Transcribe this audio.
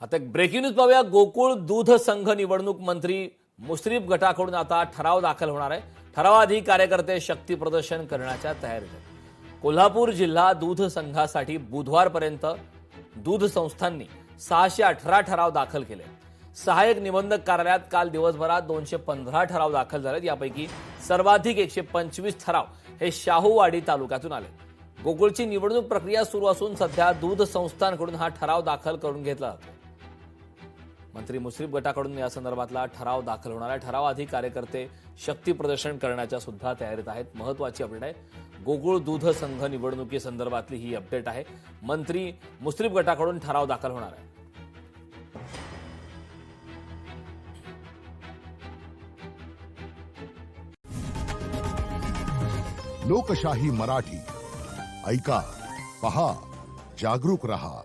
आता एक breaking news पाहूया। गोकुळ दूध संघ निवडणूक मंत्री मुश्रीफ गटाकडून आता ठराव दाखल होणार आहे। ठरावाआधी कार्यकर्ते शक्ती प्रदर्शन करण्याच्या तयारीत आहेत। कोल्हापूर जिल्हा दूध संघासाठी बुधवारपर्यंत दूध संस्थांनी 618 ठराव दाखल केले। सहाय्यक निबंधक कार्यालयात काल दिवसभरात 215 ठराव दाखल झालेत। यापैकी सर्वाधिक 125 ठराव हे शाहूवाडी तालुक्यातून आले। गोकुळची निवडणूक प्रक्रिया सुरू असून सध्या दूध संस्थांकडून हा ठराव दाखल करून घेतला जातो। मंत्री मुश्रीफ गटाकडून या संदर्भातला ठराव दाखल होणार आहे। ठरावाआधी कार्यकर्ते शक्ती प्रदर्शन करण्याच्या सुद्धा तयारीत आहेत। महत्त्वाची अपडेट आहे। गोकुळ दूध संघ निवडणुकीसंदर्भातली ही अपडेट आहे। मंत्री मुश्रीफ गटाकडून ठराव दाखल होणार आहे। लोकशाही मराठी ऐका, पहा, जागरूक रहा।